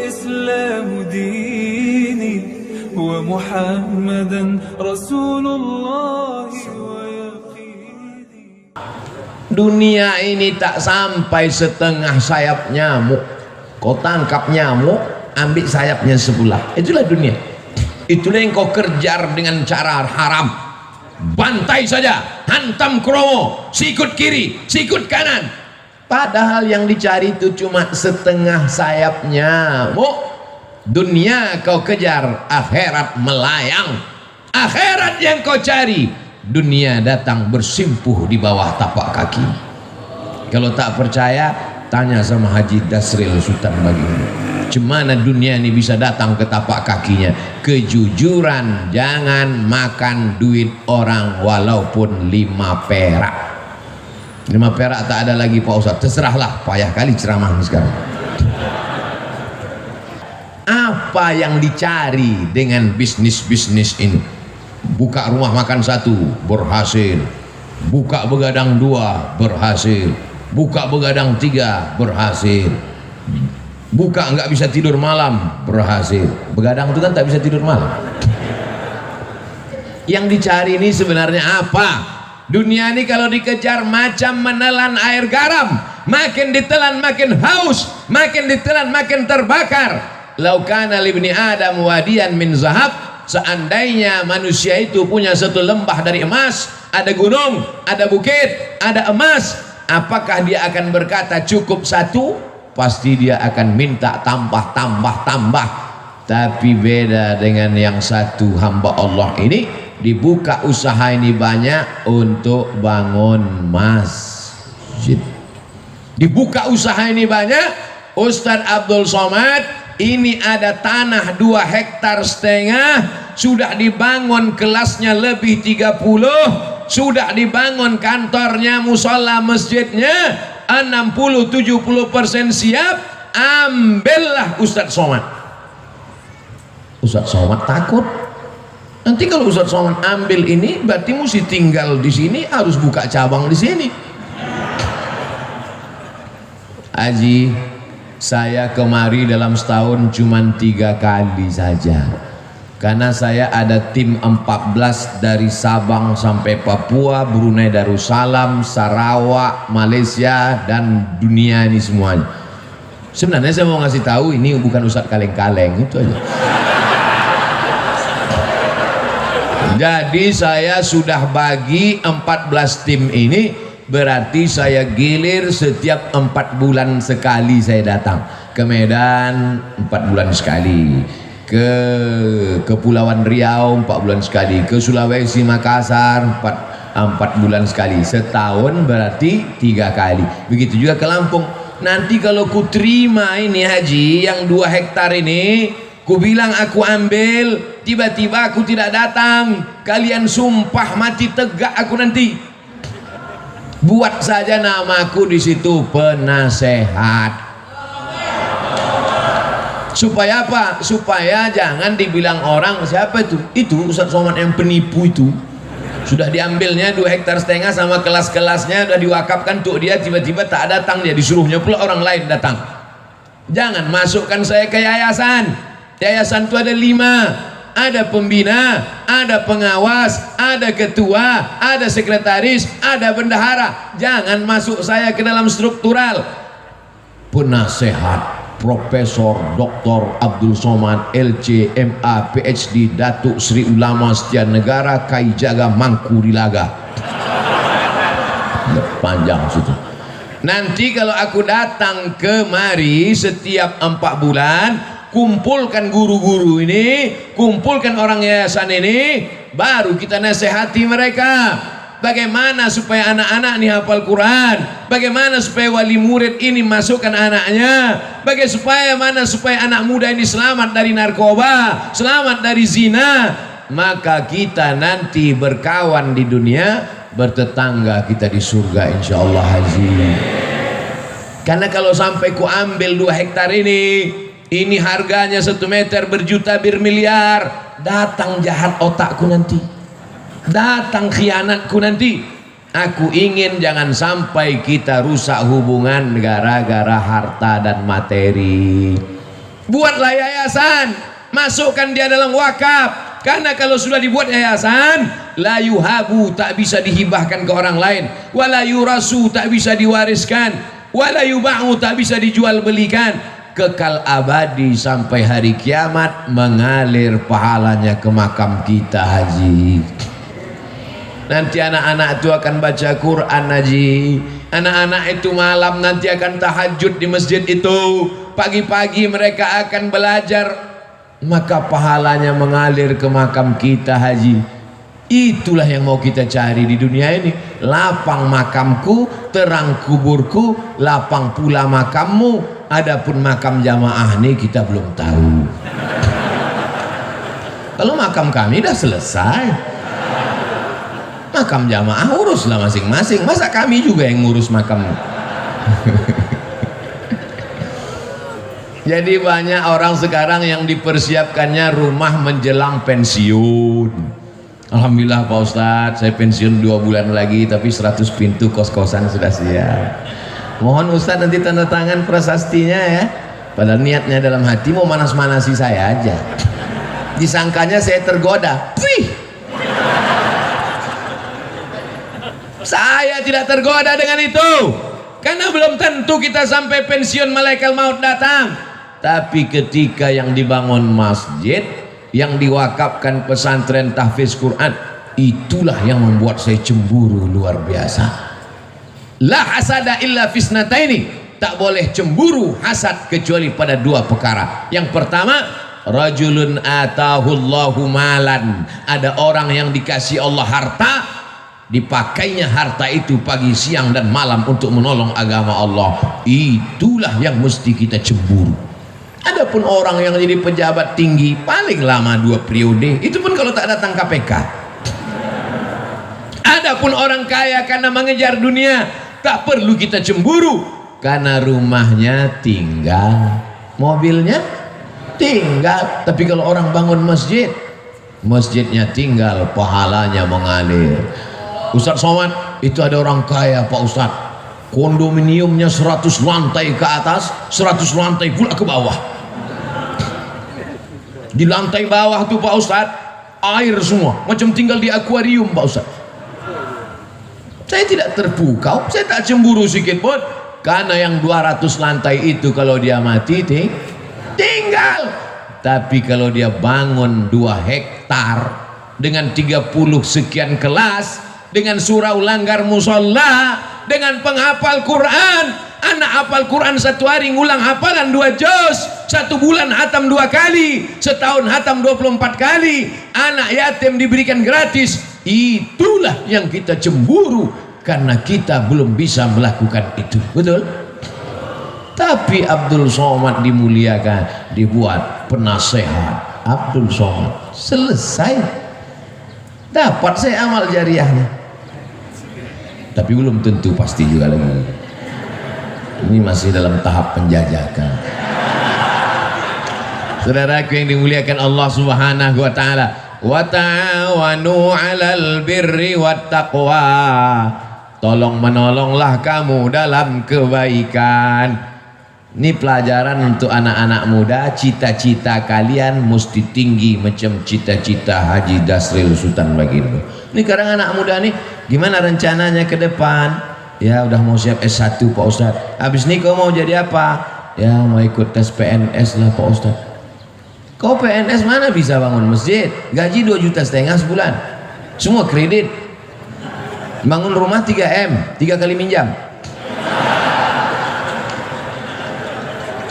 الإسلام ديني ومحمدا رسول الله ويقيني. Dunia ini tak sampai setengah sayap nyamuk. Kau tangkap nyamuk, ambil sayapnya sebelah. Itulah dunia. Itulah yang kau kejar dengan cara haram. Bantai saja, hantam kromo, sikut kiri, sikut kanan. Padahal yang dicari itu cuma setengah sayap nyamuk. Dunia kau kejar, akhirat melayang. Akhirat yang kau cari, dunia datang bersimpuh di bawah tapak kaki. Kalau tak percaya, tanya sama Haji Dasril Sultan Baginda. Cemana dunia ini bisa datang ke tapak kakinya? Kejujuran, jangan makan duit orang walaupun 5 perak. 5 perak tak ada lagi Pak Ustaz. Terserahlah, payah kali ceramah sekarang. Apa yang dicari dengan bisnis-bisnis ini? Buka rumah makan 1 berhasil, buka begadang 2 berhasil, buka begadang 3 berhasil, buka nggak bisa tidur malam berhasil. Begadang itu kan tak bisa tidur malam. Yang dicari ini sebenarnya apa? Dunia ini kalau dikejar macam menelan air garam, makin ditelan makin haus, makin ditelan makin terbakar. Laukana libni Adam wadiyan min zahab, seandainya manusia itu punya satu lembah dari emas, ada gunung, ada bukit, ada emas, apakah dia akan berkata cukup 1? Pasti dia akan minta tambah. Tapi beda dengan yang satu hamba Allah ini, dibuka usaha ini banyak untuk bangun masjid. Dibuka usaha ini banyak. Ustadz Abdul Somad, ini ada tanah 2,5 hektar, sudah dibangun kelasnya lebih 30, sudah dibangun kantornya, musola masjidnya 60-70% siap. Ambillah Ustadz Somad. Ustadz Somad takut nanti kalau Ustadz Somad ambil ini berarti mesti tinggal di sini, harus buka cabang di sini. Haji, saya kemari dalam setahun cuma 3 kali saja, karena saya ada tim 14 dari Sabang sampai Papua, Brunei Darussalam, Sarawak, Malaysia, dan dunia ini semuanya. Sebenarnya saya mau ngasih tahu ini bukan Ustadz kaleng-kaleng, itu aja. Jadi saya sudah bagi 14 tim ini, berarti saya gilir setiap 4 bulan sekali saya datang ke Medan, 4 bulan sekali, ke Kepulauan Riau 4 bulan sekali, ke Sulawesi Makassar 4 bulan sekali. Setahun berarti 3 kali. Begitu juga ke Lampung. Nanti kalau ku terima ini haji yang 2 hektar ini, ku bilang aku ambil, tiba-tiba aku tidak datang, kalian sumpah mati tegak aku nanti. Buat saja namaku di situ penasehat. Supaya apa? Supaya jangan dibilang orang siapa itu? Itu Ustadz Somad yang penipu itu. Sudah diambilnya 2,5 hektar sama kelas-kelasnya sudah diwakafkan untuk dia, tiba-tiba tak datang, dia disuruhnya pula orang lain datang. Jangan masukkan saya ke yayasan. Yayasan itu ada 5. Ada pembina, ada pengawas, ada ketua, ada sekretaris, ada bendahara. Jangan masuk saya ke dalam struktural. Penasehat Profesor Dr. Abdul Somad LC MA PhD Datuk Sri Ulama Setia Negara Kai Jaga Mangku Dilaga. Panjang situ. Nanti kalau aku datang kemari setiap 4 bulan, kumpulkan guru-guru ini, kumpulkan orang yayasan ini, baru kita nasihati mereka. Bagaimana supaya anak-anak ini hafal Quran, bagaimana supaya wali murid ini masukkan anaknya, bagaimana supaya anak muda ini selamat dari narkoba, selamat dari zina. Maka kita nanti berkawan di dunia, bertetangga kita di surga insyaallah haji. Karena kalau sampai ku ambil 2 hektar ini harganya 1 meter berjuta bermiliar, datang jahat otakku nanti, datang khianatku nanti. Aku ingin jangan sampai kita rusak hubungan gara-gara harta dan materi. Buatlah yayasan, masukkan dia dalam wakaf. Karena kalau sudah dibuat yayasan, la yuhabu, tak bisa dihibahkan ke orang lain, wala yurasu, tak bisa diwariskan, wala yuba'u, tak bisa dijual belikan, kekal abadi sampai hari kiamat mengalir pahalanya ke makam kita, Haji. Nanti anak-anak itu akan baca Quran, Haji. Anak-anak itu malam nanti akan tahajud di masjid itu, pagi-pagi mereka akan belajar, maka pahalanya mengalir ke makam kita, Haji. Itulah yang mau kita cari di dunia ini. Lapang makamku, terang kuburku, lapang pula makammu. Adapun makam jamaah ini kita belum tahu. Kalau makam kami dah selesai, makam jamaah uruslah masing-masing. Masa kami juga yang ngurus makam? Jadi banyak orang sekarang yang dipersiapkannya rumah menjelang pensiun. Alhamdulillah Pak Ustadz, saya pensiun 2 bulan lagi, tapi 100 pintu kos-kosan sudah siap. Mohon Ustadz nanti tanda tangan prasastinya ya. Padahal niatnya dalam hati mau manas-manasi saya aja. Disangkanya saya tergoda. Wih, saya tidak tergoda dengan itu, karena belum tentu kita sampai pensiun malaikat maut datang. Tapi ketika yang dibangun masjid, yang diwakafkan pesantren tahfiz Quran, itulah yang membuat saya cemburu luar biasa. La hasada illa fisnataini, tak boleh cemburu hasad kecuali pada 2 perkara. Yang pertama, rajulun atahullahu malan, ada orang yang dikasih Allah harta, dipakainya harta itu pagi, siang dan malam untuk menolong agama Allah. Itulah yang mesti kita cemburu. Adapun orang yang jadi pejabat tinggi paling lama 2 periode, itu pun kalau tak datang KPK. Adapun orang kaya karena mengejar dunia, tak perlu kita cemburu, karena rumahnya tinggal, mobilnya tinggal. Tapi kalau orang bangun masjid, masjidnya tinggal, pahalanya mengalir. Ustadz Somad, itu ada orang kaya Pak Ustadz, kondominiumnya 100 lantai ke atas, 100 lantai pula ke bawah. Di lantai bawah tuh Pak Ustadz, air semua, macam tinggal di akuarium Pak Ustadz. Saya tidak terpukau, saya tak cemburu sedikit pun, karena yang 200 lantai itu kalau dia mati tinggal. Tapi kalau dia bangun 2 hektar dengan 30 sekian kelas, dengan surau langgar musola, dengan penghafal Quran, anak hafal Quran 1 hari ngulang hafalan 2 juz, 1 bulan hatam 2 kali, setahun hatam 24 kali, anak yatim diberikan gratis. Itulah yang kita cemburu, karena kita belum bisa melakukan itu, betul? Tapi Abdul Somad dimuliakan, dibuat penasehat Abdul Somad, selesai, dapat saya amal jariahnya. Tapi belum tentu pasti juga lagi. Ini masih dalam tahap penjajakan. Saudaraku yang dimuliakan Allah Subhanahu wa taala, wa ta'awanu 'alal birri wat taqwa. Tolong menolonglah kamu dalam kebaikan. Ini pelajaran untuk anak-anak muda. Cita-cita kalian mesti tinggi macam cita-cita Haji Dasril Sultan Baginda. Ini sekarang anak muda nih, gimana rencananya ke depan? Ya udah mau siap S1 Pak Ustadz. Habis ini kau mau jadi apa? Ya mau ikut tes PNS lah Pak Ustadz. Kau PNS mana bisa bangun masjid? Gaji 2,5 juta sebulan, semua kredit. Bangun rumah 3M, 3 kali minjam.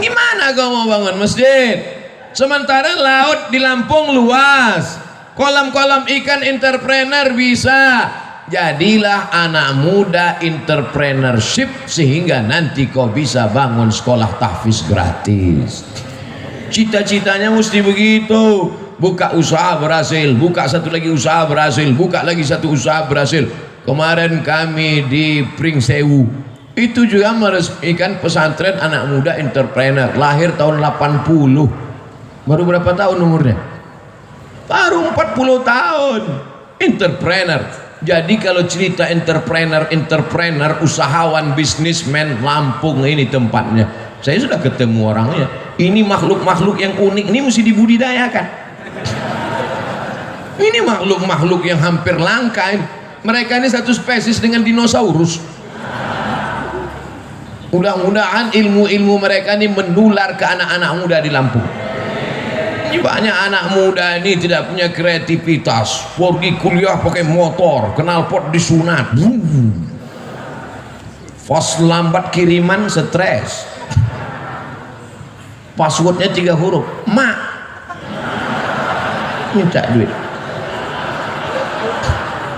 Gimana kau mau bangun masjid? Sementara laut di Lampung luas, kolam-kolam ikan entrepreneur bisa. Jadilah anak muda entrepreneurship, sehingga nanti kau bisa bangun sekolah tahfiz gratis. Cita-citanya mesti begitu. Buka usaha berhasil, buka satu lagi usaha berhasil, buka lagi satu usaha berhasil. Kemarin kami di Pringsewu itu juga meresmikan pesantren anak muda entrepreneur, lahir tahun 80. Baru berapa tahun umurnya? Baru 40 tahun. Entrepreneur. Jadi kalau cerita entrepreneur, usahawan, bisnismen, Lampung ini tempatnya. Saya sudah ketemu orangnya. Ini makhluk-makhluk yang unik, ini mesti dibudidayakan. Ini makhluk-makhluk yang hampir langka ini. Mereka ini satu spesies dengan dinosaurus. Mudah-mudahan ilmu-ilmu mereka ini menular ke anak-anak muda di Lampung. Ini banyak anak muda ini tidak punya kreativitas, pergi kuliah pakai motor, knalpot disunat, pas lambat kiriman stres, passwordnya 3 huruf, mak minta duit.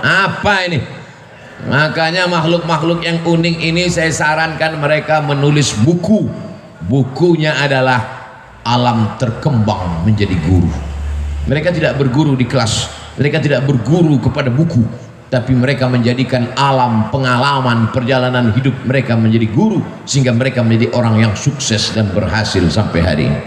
Apa ini? Makanya makhluk-makhluk yang unik ini saya sarankan mereka menulis buku. Bukunya adalah Alam Terkembang Menjadi Guru. Mereka tidak berguru di kelas, mereka tidak berguru kepada buku, tapi mereka menjadikan alam pengalaman perjalanan hidup mereka menjadi guru, sehingga mereka menjadi orang yang sukses dan berhasil sampai hari ini.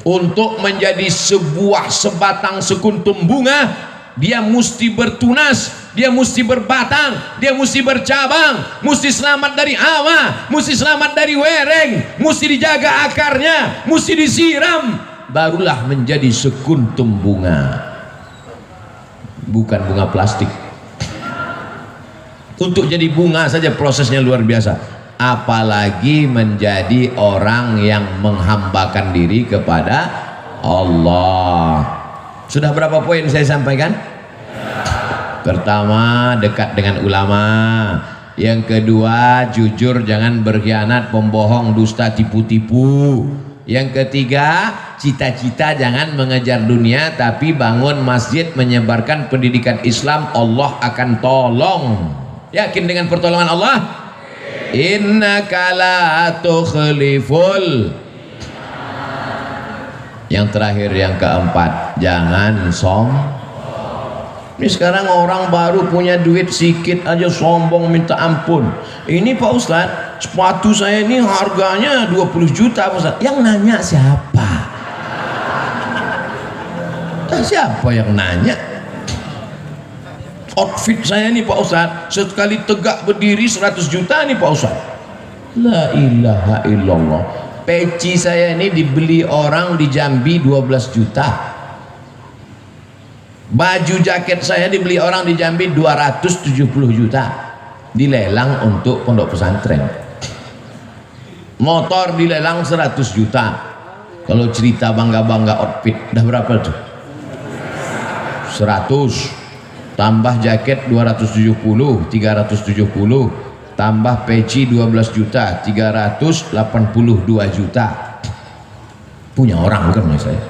Untuk menjadi sebuah sebatang sekuntum bunga, dia mesti bertunas, dia mesti berbatang, dia mesti bercabang, mesti selamat dari hawa, mesti selamat dari wereng, mesti dijaga akarnya, mesti disiram, barulah menjadi sekuntum bunga, bukan bunga plastik. Untuk jadi bunga saja prosesnya luar biasa, apalagi menjadi orang yang menghambakan diri kepada Allah. Sudah berapa poin saya sampaikan? Pertama, dekat dengan ulama. Yang kedua, jujur, jangan berkhianat, pembohong, dusta, tipu-tipu. Yang ketiga, cita-cita jangan mengejar dunia, tapi bangun masjid, menyebarkan pendidikan Islam, Allah akan tolong. Yakin dengan pertolongan Allah? Innaka la tukhliful. Yang terakhir, yang keempat, jangan sombong. Ini sekarang orang baru punya duit sedikit aja sombong minta ampun. Ini Pak Ustadz, sepatu saya ini harganya 20 juta Pak Ustadz. Yang nanya siapa? Siapa yang nanya? Outfit saya ini Pak Ustadz, sekali tegak berdiri 100 juta nih Pak Ustadz. La ilaha illallah. Peci saya ini dibeli orang di Jambi 12 juta. Baju jaket saya dibeli orang di Jambi 270 juta. Dilelang untuk pondok pesantren. Motor dilelang 100 juta. Kalau cerita bangga-bangga outfit, dah berapa tuh? 100. Tambah jaket 270, 370. Tambah peci 12 juta, 382 juta. Punya orang bukan punya saya.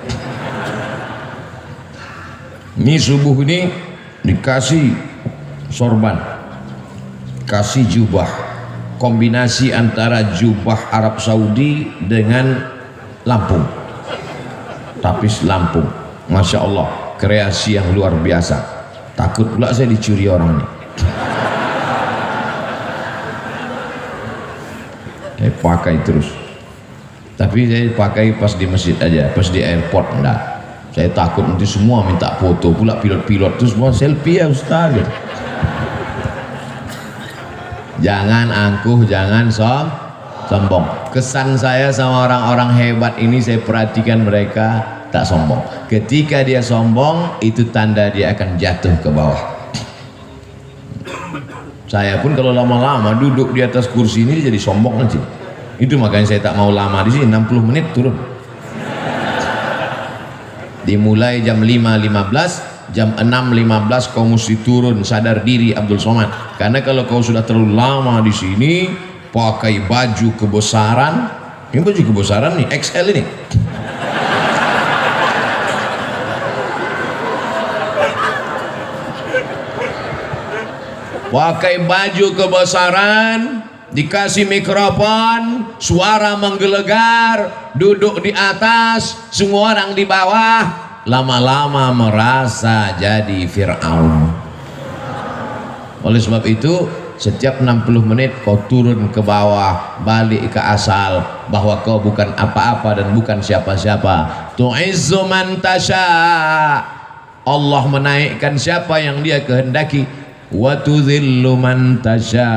Ini subuh ini dikasih sorban, kasih jubah, kombinasi antara jubah Arab Saudi dengan Lampung, tapis Lampung. Masya Allah, kreasi yang luar biasa. Takut pula saya dicuri orang ini. Saya pakai terus, tapi saya pakai pas di masjid aja, pas di airport enggak. Saya takut nanti semua minta foto, pula pilot-pilot itu semua selfie ya Ustaz. Jangan angkuh, jangan sombong. Kesan saya sama orang-orang hebat ini, saya perhatikan mereka tak sombong. Ketika dia sombong, itu tanda dia akan jatuh ke bawah. Saya pun kalau lama-lama duduk di atas kursi ini jadi sombong nanti. Itu makanya saya tak mau lama di sini, 60 menit turun. Dimulai jam 5.15, jam 6.15 kau mesti turun, sadar diri Abdul Somad. Karena kalau kau sudah terlalu lama di sini, pakai baju kebesaran, ini baju kebesaran nih, XL ini. Pakai baju kebesaran, dikasih mikrofon, suara menggelegar, duduk di atas, semua orang di bawah, lama-lama merasa jadi Fir'aun. Oleh sebab itu, setiap 60 menit kau turun ke bawah, balik ke asal, bahwa kau bukan apa-apa dan bukan siapa-siapa. Tu'izzu man tasha, Allah menaikkan siapa yang dia kehendaki. Wa tudhillu man tasha,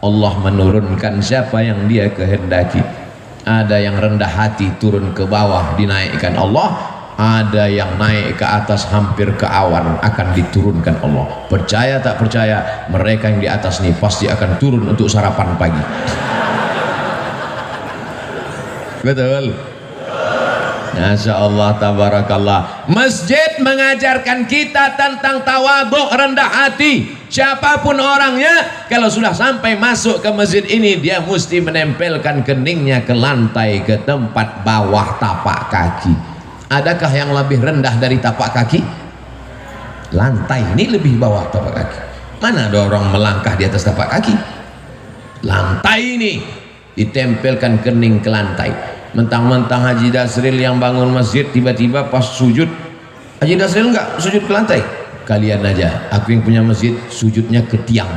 Allah menurunkan siapa yang dia kehendaki. Ada yang rendah hati turun ke bawah dinaikkan Allah, ada yang naik ke atas hampir ke awan akan diturunkan Allah. Percaya tak percaya, mereka yang di atas ini pasti akan turun untuk sarapan pagi. Betul. Masya Allah, tabarakallah. Masjid mengajarkan kita tentang tawadhu, rendah hati. Siapapun orangnya, kalau sudah sampai masuk ke masjid ini, dia mesti menempelkan keningnya ke lantai, ke tempat bawah tapak kaki. Adakah yang lebih rendah dari tapak kaki? Lantai ini lebih bawah tapak kaki. Mana ada orang melangkah di atas tapak kaki? Lantai ini ditempelkan kening ke lantai. Mentang-mentang Haji Dasril yang bangun masjid, tiba-tiba pas sujud, Haji Dasril enggak sujud ke lantai. Kalian aja, aku yang punya masjid sujudnya ke tiang.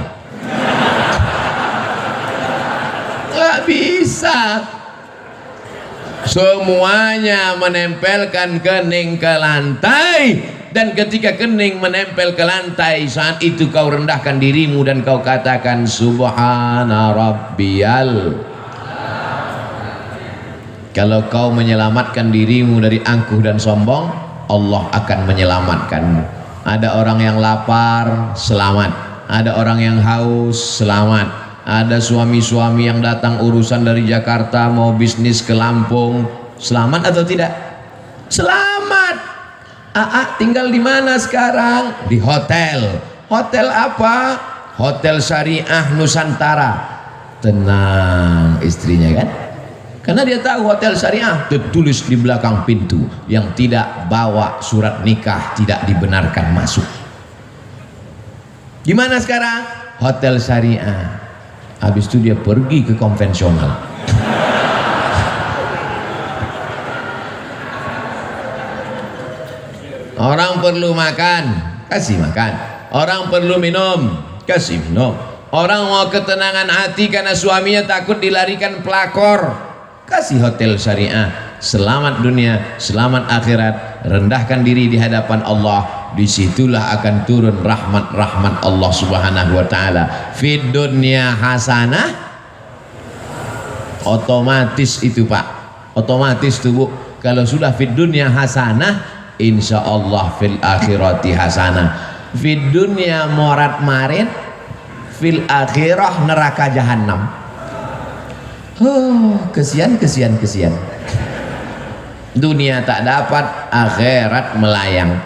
Nggak bisa. Semuanya menempelkan kening ke lantai, dan ketika kening menempel ke lantai, saat itu kau rendahkan dirimu dan kau katakan subhana rabbiyal. Kalau kau menyelamatkan dirimu dari angkuh dan sombong, Allah akan menyelamatkanmu. Ada orang yang lapar, selamat. Ada orang yang haus, selamat. Ada suami-suami yang datang urusan dari Jakarta mau bisnis ke Lampung, selamat atau tidak? Selamat. Tinggal di mana sekarang? Di hotel. Hotel apa? Hotel Syariah Nusantara. Tenang istrinya kan? Karena dia tahu hotel syariah tertulis di belakang pintu, yang tidak bawa surat nikah tidak dibenarkan masuk. Gimana sekarang? Hotel syariah. Habis itu dia pergi ke konvensional. Orang perlu makan, kasih makan. Orang perlu minum, kasih minum. Orang mau ketenangan hati karena suaminya takut dilarikan pelakor, kasih hotel syariah. Selamat dunia, selamat akhirat. Rendahkan diri di hadapan Allah, disitulah akan turun rahmat-rahmat Allah subhanahu wa ta'ala. Fid dunya hasanah, otomatis itu Pak, otomatis tuh Bu, kalau sudah fid dunya hasanah, insya Allah fil akhirati hasanah. Fid dunya morat marit, fil akhirah neraka jahannam. Kesian. Dunia tak dapat, akhirat melayang.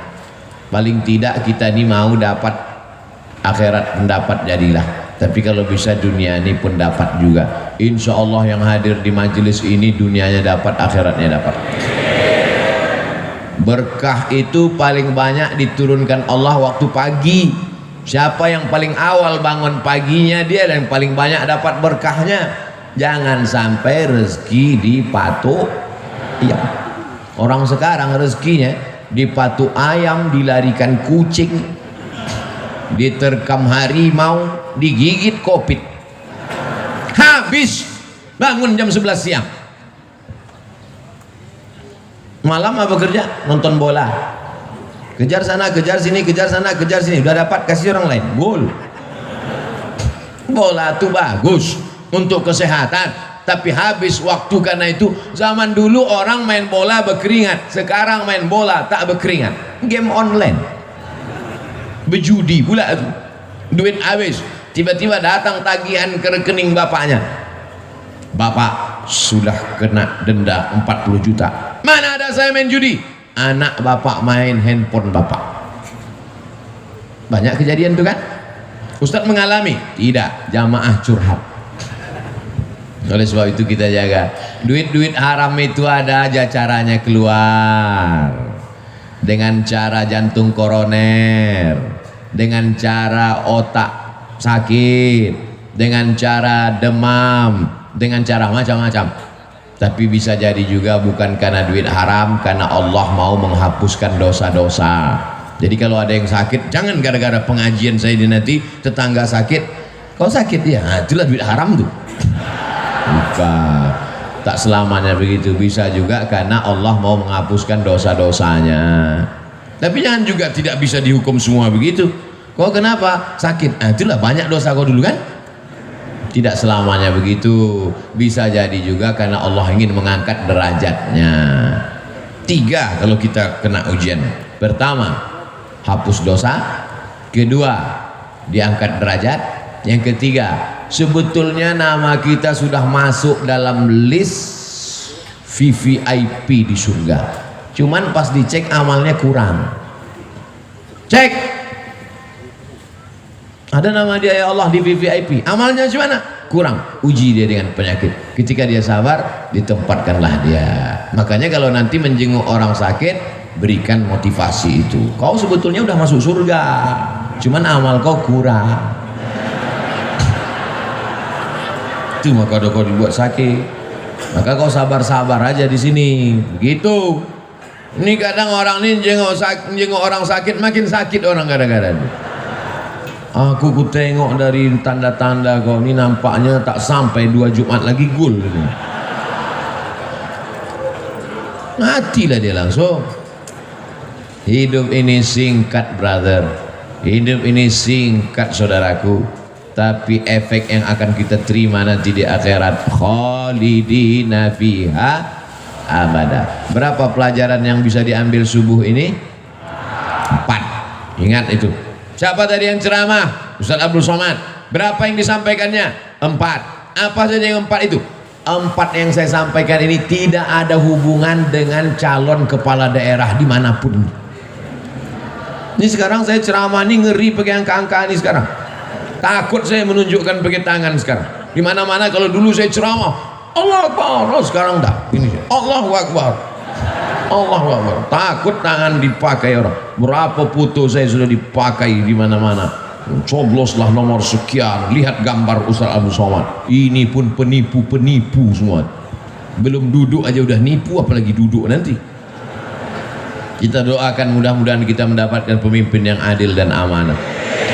Paling tidak kita ini mau dapat akhirat mendapat jadilah. Tapi kalau bisa dunia ini pun dapat juga. Insya Allah yang hadir di majelis ini dunianya dapat, akhiratnya dapat. Berkah itu paling banyak diturunkan Allah waktu pagi. Siapa yang paling awal bangun paginya, dia yang paling banyak dapat berkahnya. Jangan sampai rezeki dipatuk. Iya. Orang sekarang rezekinya dipatuk ayam, dilarikan kucing, diterkam harimau, digigit kopit. Habis bangun jam 11 siang. Malam apa kerja? Nonton bola. Kejar sana, kejar sini, kejar sana, kejar sini. Udah dapat, kasih orang lain. Gol. Bola tuh bagus untuk kesehatan, tapi habis waktu. Karena itu zaman dulu orang main bola berkeringat, sekarang main bola tak berkeringat. Game online, berjudi pula itu, duit habis. Tiba-tiba datang tagihan ke rekening bapaknya, bapak sudah kena denda 40 juta. Mana ada saya main judi? Anak bapak main handphone bapak. Banyak kejadian tuh kan. Ustadz mengalami? Tidak, jamaah curhat. Oleh sebab itu kita jaga. Duit-duit haram itu ada aja caranya keluar. Dengan cara jantung koroner, dengan cara otak sakit, dengan cara demam, dengan cara macam-macam. Tapi bisa jadi juga bukan karena duit haram, karena Allah mau menghapuskan dosa-dosa. Jadi kalau ada yang sakit, jangan gara-gara pengajian saya di nanti tetangga sakit, kau sakit ya, nah, itulah duit haram tuh. Bukan, tak selamanya begitu. Bisa juga karena Allah mau menghapuskan dosa-dosanya. Tapi jangan juga tidak bisa dihukum semua begitu. Kau kenapa sakit? Nah, itulah banyak dosa kau dulu kan. Tidak selamanya begitu, bisa jadi juga karena Allah ingin mengangkat derajatnya. 3 kalau kita kena ujian. Pertama, hapus dosa. Kedua, diangkat derajat. Yang ketiga, sebetulnya nama kita sudah masuk dalam list VVIP di surga. Cuman pas dicek amalnya kurang. Cek, ada nama dia ya Allah di VVIP, amalnya gimana? Kurang. Uji dia dengan penyakit. Ketika dia sabar, ditempatkanlah dia. Makanya kalau nanti menjenguk orang sakit, berikan motivasi itu. Kau sebetulnya udah masuk surga, cuman amal kau kurang. Itu maka kau dibuat sakit. Maka kau sabar-sabar aja di sini. Begitu. Ini kadang orang ini jenguk orang sakit, makin sakit orang kadang-kadang. Aku tengok dari tanda-tanda kau ini nampaknya tak sampai 2 Jumat lagi gul. Matilah dia langsung. Hidup ini singkat, brother. Hidup ini singkat, saudaraku. Tapi efek yang akan kita terima nanti di akhirat, khalidina fiha abada. Berapa pelajaran yang bisa diambil subuh ini? 4. Ingat itu. Siapa tadi yang ceramah? Ustaz Abdul Somad. Berapa yang disampaikannya? 4. Apa saja yang 4 itu? 4 yang saya sampaikan ini tidak ada hubungan dengan calon kepala daerah dimanapun. Ini sekarang saya ceramah ini ngeri pakai angka-angka ini sekarang. Takut saya menunjukkan pakai tangan sekarang. Dimana-mana kalau dulu saya ceramah, Allah Akbar. Oh, sekarang dah. Ini Allahu Akbar. Allahu Akbar. Takut tangan dipakai orang. Berapa foto saya sudah dipakai di mana-mana. Cobloslah nomor sekian. Lihat gambar Ustaz Abdul Somad. Ini pun penipu-penipu semua. Belum duduk aja udah nipu, apalagi duduk nanti. Kita doakan mudah-mudahan kita mendapatkan pemimpin yang adil dan amanah.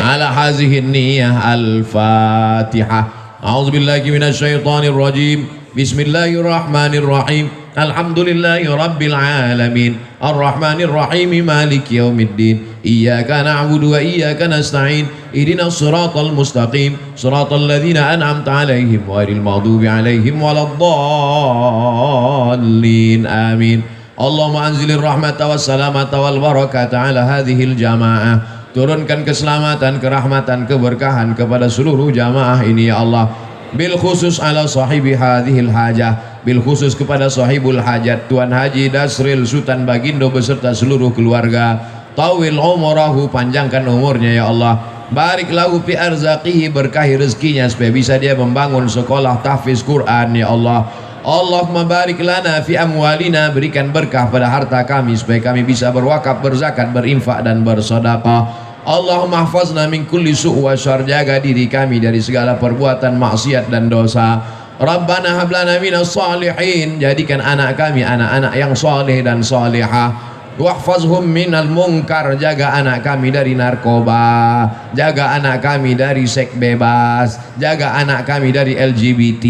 Ala hazihin niyah al-Fatihah. A'udzubillahi minasyaitonir rajim. Bismillahirrahmanirrahim. Alhamdulillahi rabbil alamin. Ar-Rahmanir Rahim. Maliki yaumiddin. Iyyaka na'budu wa iyyaka nasta'in. Ihdinas siratal mustaqim. Siratal ladzina an'amta 'alaihim ghairil maghdubi 'alaihim waladdallin. Amin. Allahumma anzilir rahmata was salamata wal barakata ala hadhil jamaah. Turunkan keselamatan, kerahmatan, keberkahan kepada seluruh jamaah ini ya Allah. Bil khusus ala sahibi hadhil hajah, bil khusus kepada sahibul hajat Tuan Haji Dasril Sultan Bagindo beserta seluruh keluarga. Tawil umurahu, panjangkan umurnya ya Allah. Barik lahu fi arzaqihi, berkahi rezekinya supaya bisa dia membangun sekolah tahfiz Quran ya Allah. Allahumma barik lana fi amwalina, berikan berkah pada harta kami supaya kami bisa berwakaf, berzakat, berinfak dan bersedekah. Allahumma hafazna min kulli su' wa syarr, jaga diri kami dari segala perbuatan maksiat dan dosa. Rabbana hab lana minas salihin, jadikan anak kami anak-anak yang saleh dan salihah. Wahfazhum minal munkar, jaga anak kami dari narkoba, jaga anak kami dari seks bebas, jaga anak kami dari LGBT,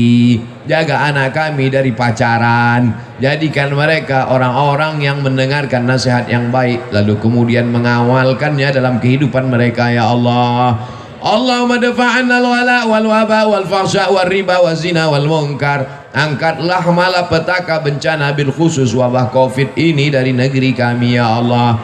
jaga anak kami dari pacaran. Jadikan mereka orang-orang yang mendengarkan nasihat yang baik lalu kemudian mengawalkannya dalam kehidupan mereka ya Allah. Allahumma dafa'anna al-wala wal waba wal fahsya wal riba wal zina wal munkar. Angkatlah malapetaka bencana bil khusus wabah Covid ini dari negeri kami ya Allah.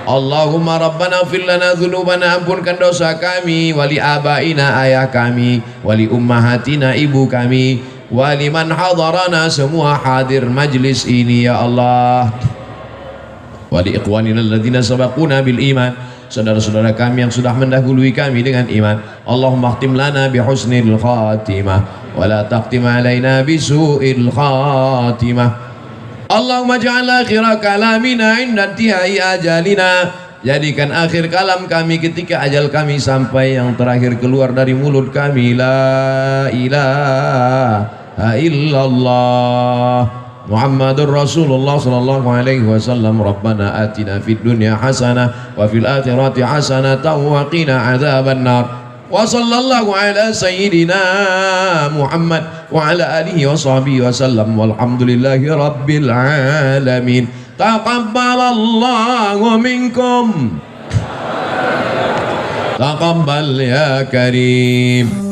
Allahumma rabbana fir lana dzunubana, ampunkan dosa kami, wali abaina ayah kami, wali ummahatina ibu kami, wali man hadarana semua hadir majlis ini ya Allah. Wali ikhwanina alladzina sabaquna bil iman, saudara-saudara kami yang sudah mendahului kami dengan iman. Allahumma khtim lana bi husnil khatimah wa la taqtim alaina bi su'il khatimah. Allahumma ja'al akhira kalamina inda intihai ajalina, jadikan akhir kalam kami ketika ajal kami sampai, yang terakhir keluar dari mulut kami la ilaha illallah Muhammadur Rasulullah sallallahu alaihi wasallam. Rabbana atina fid dunya hasanah wa fil akhirati hasanatan wa qina adzabannar. Wa sallallahu ala sayyidina Muhammad wa ala alihi wa sahbihi wa sallam walhamdulillahi rabbil alamin. Taqabbalallahu minkum. Taqabbal ya karim.